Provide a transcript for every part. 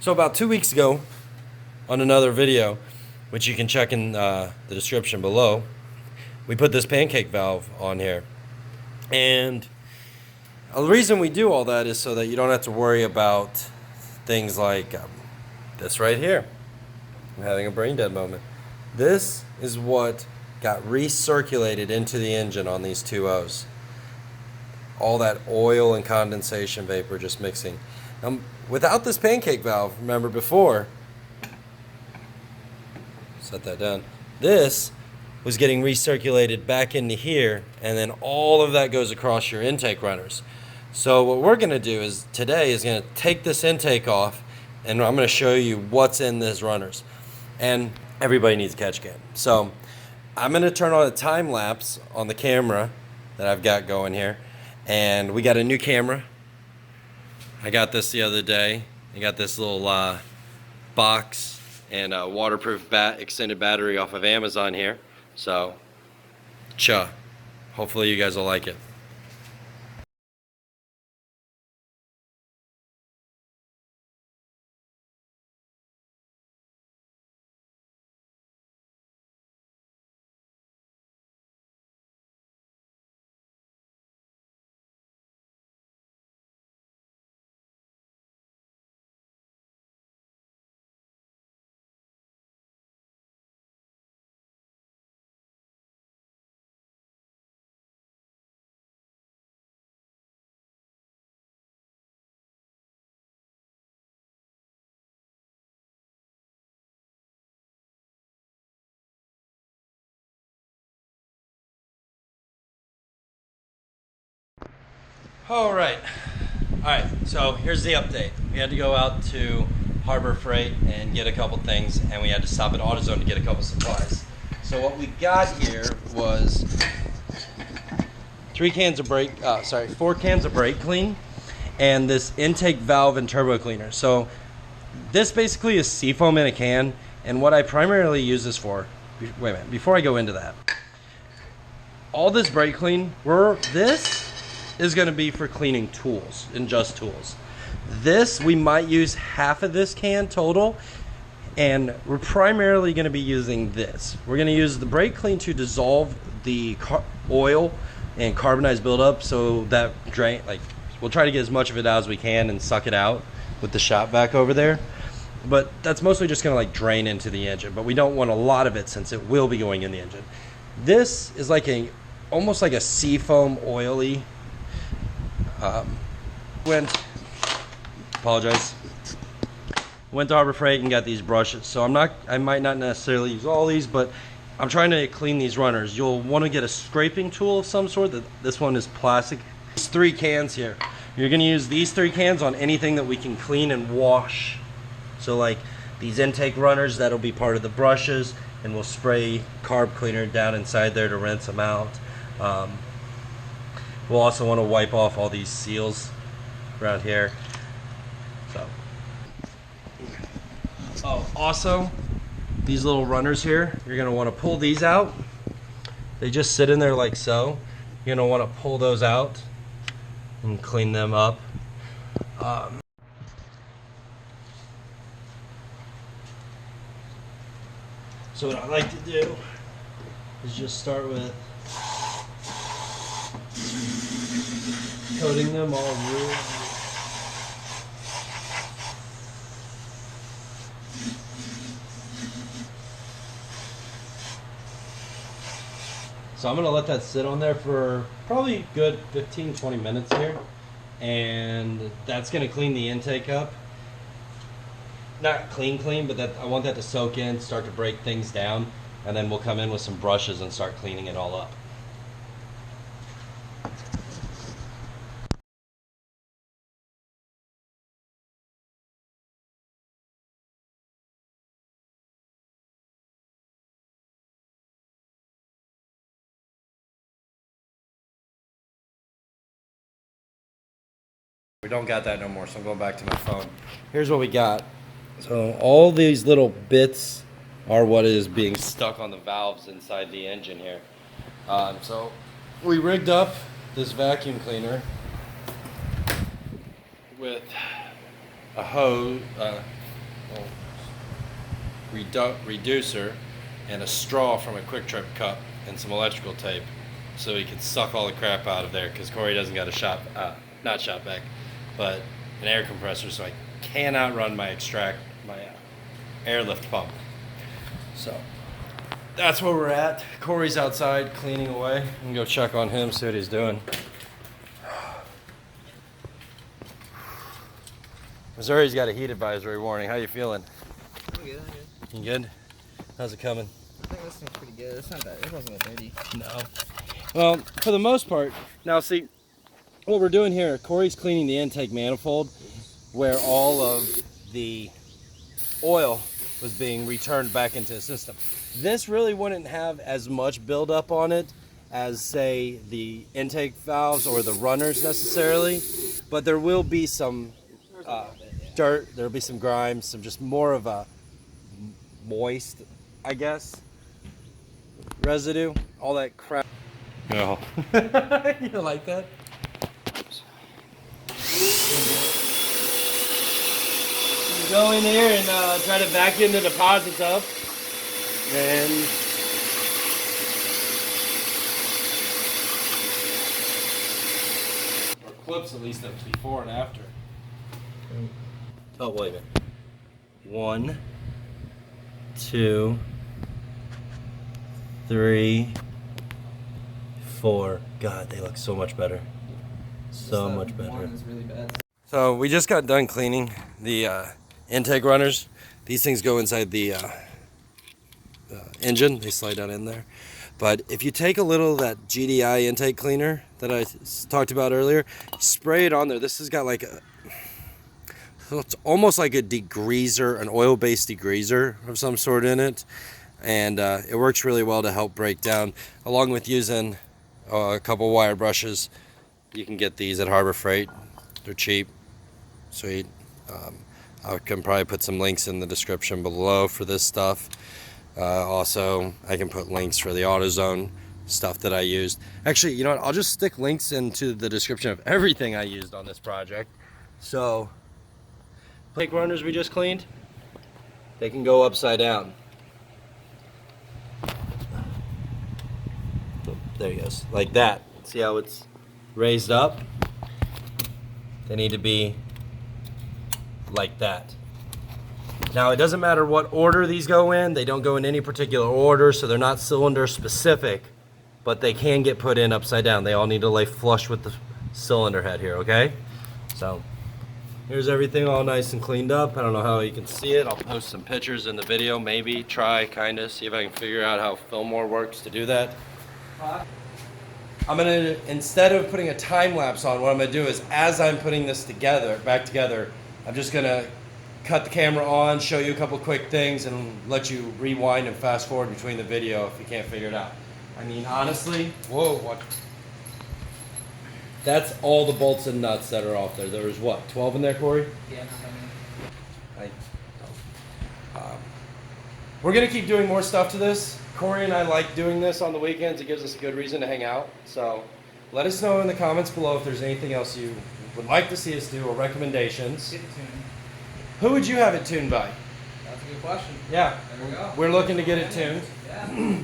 So about 2 weeks ago, on another video, which you can check in the description below, we put this pancake valve on here. And the reason we do all that is so that you don't have to worry about things like this right here. I'm having a brain dead moment. This is what got recirculated into the engine on these 2.0s. All that oil and condensation vapor just mixing. Without this pancake valve, remember before, set that down, this was getting recirculated back into here, and then all of that goes across your intake runners. So what we're going to do is today is going to take this intake off, and I'm going to show you what's in these runners. And everybody needs a catch can. So I'm going to turn on a time lapse on the camera that I've got going here, and we got a new camera. I got this the other day. I got this little box and a waterproof extended battery off of Amazon here. So, hopefully you guys will like it. Alright, so here's the update. We had to go out to Harbor Freight and get a couple things, and we had to stop at AUTOZONE to get a couple supplies. So what we got here was 4 cans of brake clean, and this intake valve and turbo cleaner. So this basically is seafoam in a can, and what I primarily use this for, wait a minute, before I go into that, all this brake clean, this is going to be for cleaning tools and just tools. This, we might use half of this can total, and we're primarily going to be using this. We're going to use the brake clean to dissolve the oil and carbonized buildup, so that we'll try to get as much of it out as we can and suck it out with the shop vac over there. But that's mostly just going to drain into the engine, but we don't want a lot of it since it will be going in the engine. This is almost like a seafoam oily. Went to Harbor Freight and got these brushes. So I might not necessarily use all these, but I'm trying to clean these runners. You'll want to get a scraping tool of some sort. This one is plastic. There's 3 cans here. You're going to use these 3 cans on anything that we can clean and wash. So like these intake runners, that'll be part of the brushes, and we'll spray carb cleaner down inside there to rinse them out. We'll also want to wipe off all these seals around here. Also, these little runners here, you're going to want to pull these out. They just sit in there like so. You're going to want to pull those out and clean them up. So what I like to do is just start with coating them all really. So I'm going to let that sit on there for probably a good 15-20 minutes here, and that's going to clean the intake up. Not clean, but I want that to soak in, start to break things down, and then we'll come in with some brushes and start cleaning it all up. We don't got that no more, so I'm going back to my phone. Here's what we got. So all these little bits are what is being stuck on the valves inside the engine here. So we rigged up this vacuum cleaner with a hose, reducer and a straw from a Quick Trip cup and some electrical tape so he can suck all the crap out of there, because Corey doesn't got a not shop vac, but an air compressor, so I cannot run my airlift pump. So that's where we're at. Corey's outside cleaning away. I'm gonna go check on him, see what he's doing. Missouri's got a heat advisory warning. How you feeling? I'm good. You good? How's it coming? I think this thing's pretty good. It's not bad. It wasn't that dirty. No. Well, for the most part. Now, see, what we're doing here, Corey's cleaning the intake manifold where all of the oil was being returned back into the system. This really wouldn't have as much buildup on it as, say, the intake valves or the runners necessarily, but there will be some dirt, there'll be some grime, some just more of a moist, I guess, residue, all that crap. No. You like that? You go in here and try to vacuum the deposits up, and or clips at least of before and after. Oh, wait a minute. 1, 2, 3, 4. God, they look so much better. So much better. One is really bad. So we just got done cleaning the intake runners. These things go inside the engine. They slide down in there. But if you take a little of that GDI intake cleaner that I talked about earlier, spray it on there. This has got like a, it's almost like a degreaser, an oil-based degreaser of some sort in it. And it works really well to help break down, along with using a couple wire brushes. You can get these at Harbor Freight. They're cheap. Sweet. I can probably put some links in the description below for this stuff. Also, I can put links for the AUTOZONE stuff that I used. Actually, you know what? I'll just stick links into the description of everything I used on this project. So, intake runners we just cleaned, they can go upside down. There he goes, like that. See how it's raised up? They need to be like that. Now, it doesn't matter what order these go in. They don't go in any particular order, so they're not cylinder specific, but they can get put in upside down. They all need to lay flush with the cylinder head here, okay? So here's everything all nice and cleaned up. I don't know how you can see it. I'll post some pictures in the video, maybe try, kind of, see if I can figure out how Fillmore works to do that. I'm gonna, instead of putting a time lapse on, what I'm gonna do is, as I'm putting this back together, I'm just gonna cut the camera on, show you a couple quick things, and let you rewind and fast forward between the video if you can't figure it out. I mean, honestly, whoa, what? That's all the bolts and nuts that are off there. There was what, 12 in there, Corey? Yeah, we're gonna keep doing more stuff to this. Corey and I like doing this on the weekends. It gives us a good reason to hang out. So let us know in the comments below if there's anything else you would like to see us do or recommendations. Get it tuned. Who would you have it tuned by? That's a good question. Yeah, There we go. we're looking to get it tuned. Yeah.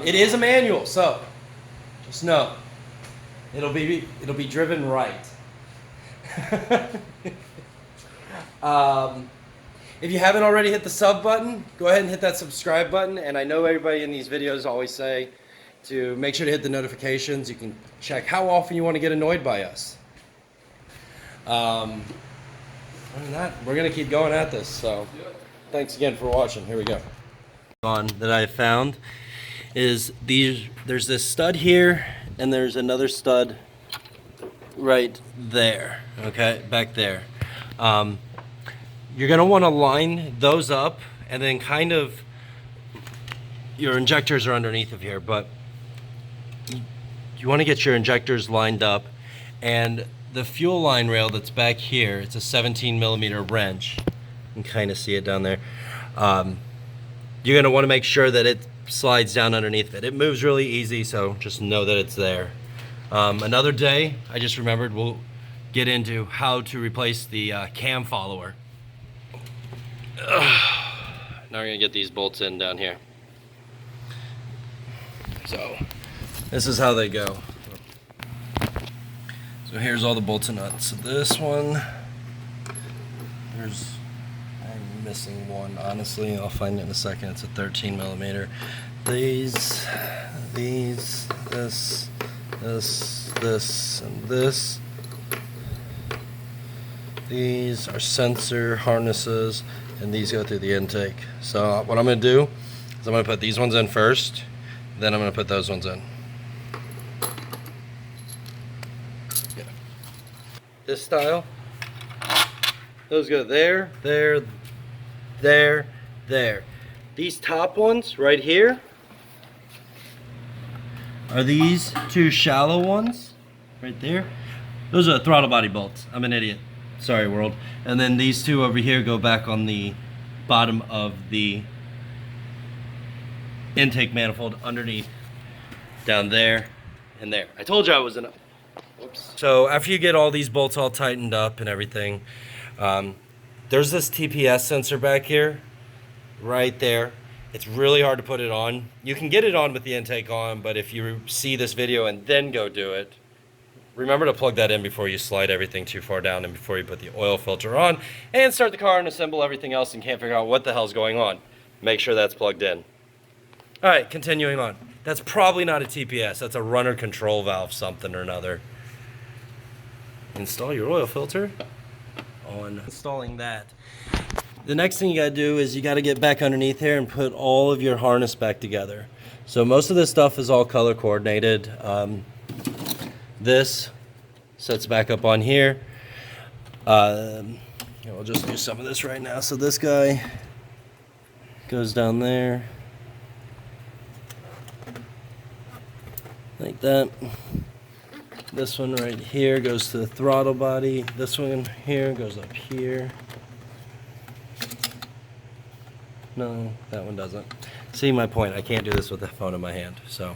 It is a manual, so just know it'll be driven right. If you haven't already hit the sub button, go ahead and hit that subscribe button. And I know everybody in these videos always say to make sure to hit the notifications. You can check how often you want to get annoyed by us. Other than that, we're going to keep going at this. So thanks again for watching. Here we go. That I found is there's this stud here, and there's another stud right there, okay, back there. You're gonna wanna line those up, and then kind of, your injectors are underneath of here, but you wanna get your injectors lined up, and the fuel line rail that's back here, it's a 17mm wrench. You can kind of see it down there. You're gonna wanna make sure that it slides down underneath of it. It moves really easy, so just know that it's there. Another day, I just remembered, we'll get into how to replace the cam follower. Now we're gonna get these bolts in down here. So this is how they go. So here's all the bolts and nuts. So this one, I'm missing one, honestly. I'll find it in a second. It's a 13 millimeter. These, this, and this. These are sensor harnesses, and these go through the intake. So what I'm gonna do is I'm gonna put these ones in first, then I'm gonna put those ones in. Yeah. This style, those go there, there, there, there. These top ones right here are these two shallow ones right there. Those are throttle body bolts. I'm an idiot. Sorry, world. And then these two over here go back on the bottom of the intake manifold underneath, down there and there. I told you I was in a... Whoops. So after you get all these bolts all tightened up and everything, there's this TPS sensor back here, right there. It's really hard to put it on. You can get it on with the intake on, but if you see this video and then go do it, remember to plug that in before you slide everything too far down and before you put the oil filter on and start the car and assemble everything else and can't figure out what the hell's going on. Make sure that's plugged in. All right, continuing on. That's probably not a TPS. That's a runner control valve something or another. Install your oil filter on installing that. The next thing you gotta do is you gotta get back underneath here and put all of your harness back together. So most of this stuff is all color coordinated. This sets back up on here. We'll just do some of this right now. So this guy goes down there like that. This one right here goes to the throttle body. This one here goes up here. No, that one doesn't. See my point, I can't do this with the phone in my hand, so.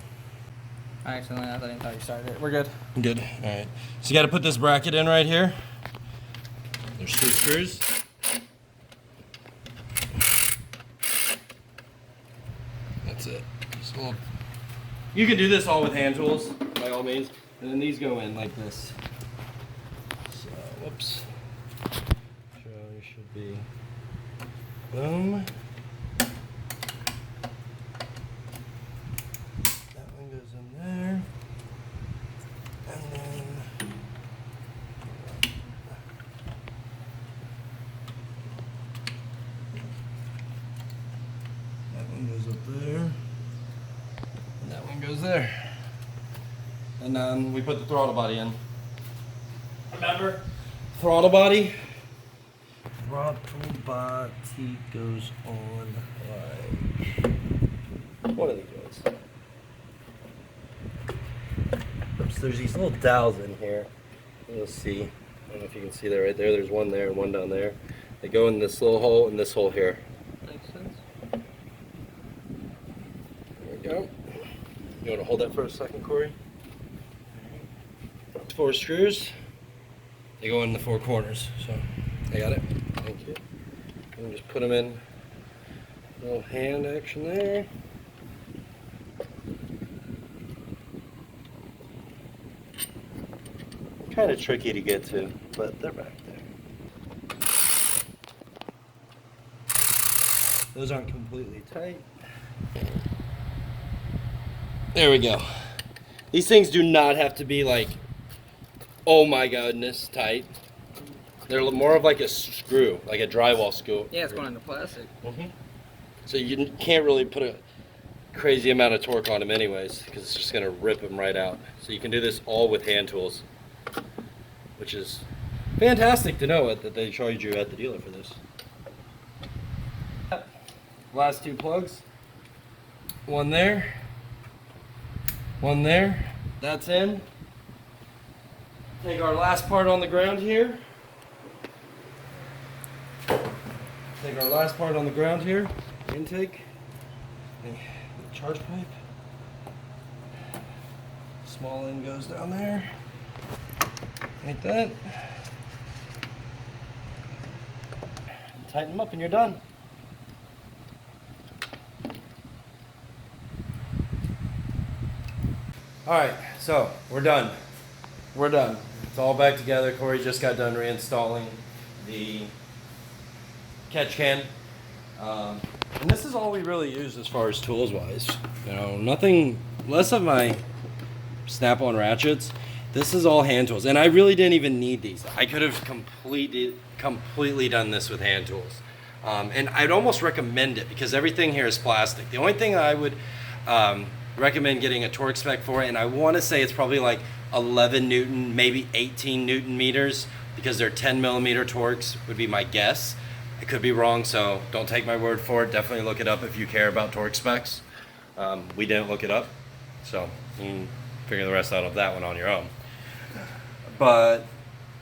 I accidentally, I didn't thought you started it. We're good. Good, all right. So you gotta put this bracket in right here. There's 2 screws. That's it. So you can do this all with hand tools, by all means. And then these go in like this. So, whoops. So you should be, boom. That one goes in there. And then that one goes up there. And that one goes there. And then we put the throttle body in. Remember? Throttle body. Throttle body goes on like one of these ones. Oops, there's these little dowels in here. You'll see. I don't know if you can see that right there. There's one there and one down there. They go in this little hole and this hole here. Makes sense. There we go. You want to hold that for a second, Corey? 4 screws. They go in the 4 corners. So, I got it. Thank you. And just put them in. A little hand action there. Kind of tricky to get to, but they're back there. Those aren't completely tight. There we go. These things do not have to be like, oh my goodness, tight. They're more of like a screw, like a drywall screw. Yeah, it's going into plastic. Mm-hmm. So you can't really put a crazy amount of torque on them anyways, because it's just gonna rip them right out. So you can do this all with hand tools, which is fantastic to know that they charge you at the dealer for this. Last 2 plugs. One there. One there. That's in. Take our last part on the ground here. Take our last part on the ground here. Intake. The charge pipe. Small end goes down there. Like that. Tighten them up and you're done. All right, so we're done. We're done. It's all back together. Corey just got done reinstalling the catch can. And this is all we really use as far as tools wise. You know, nothing less of my snap-on ratchets. This is all hand tools, and I really didn't even need these. I could have completely done this with hand tools. And I'd almost recommend it because everything here is plastic. The only thing I would recommend getting a torque spec for it, and I want to say it's probably like 11 Newton, maybe 18 Newton meters, because they're 10 millimeter torques would be my guess. I could be wrong, so don't take my word for it. Definitely look it up if you care about torque specs. We didn't look it up, so you can figure the rest out of that one on your own. But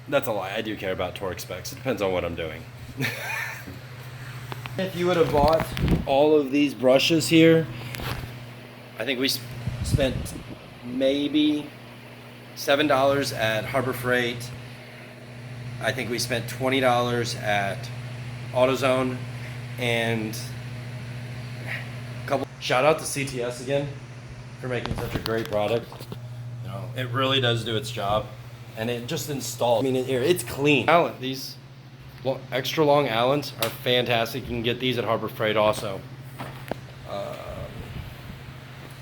that's a lie. I do care about torque specs. It depends on what I'm doing. If you would have bought all of these brushes here, I think we spent maybe $7 at Harbor Freight. I think we spent $20 at AUTOZONE, and a couple. Shout out to CTS again for making such a great product. You know, it really does do its job, and it just installs. I mean, it's clean. Allen, these extra long Allens are fantastic. You can get these at Harbor Freight also.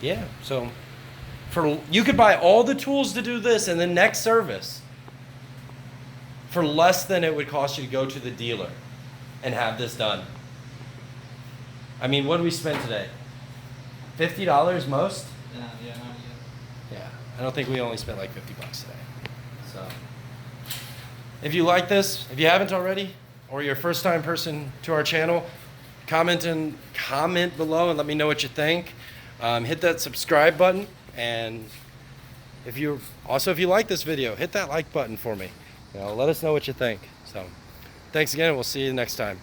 Yeah, so you could buy all the tools to do this and the next service for less than it would cost you to go to the dealer and have this done. I mean, what did we spend today? $50 most? Yeah, not yet. Yeah, I don't think we only spent like $50 today. So, if you like this, if you haven't already, or you're a first-time person to our channel, comment below and let me know what you think. Hit that subscribe button, and if you like this video, hit that like button for me. You know, let us know what you think. So, thanks again, and we'll see you next time.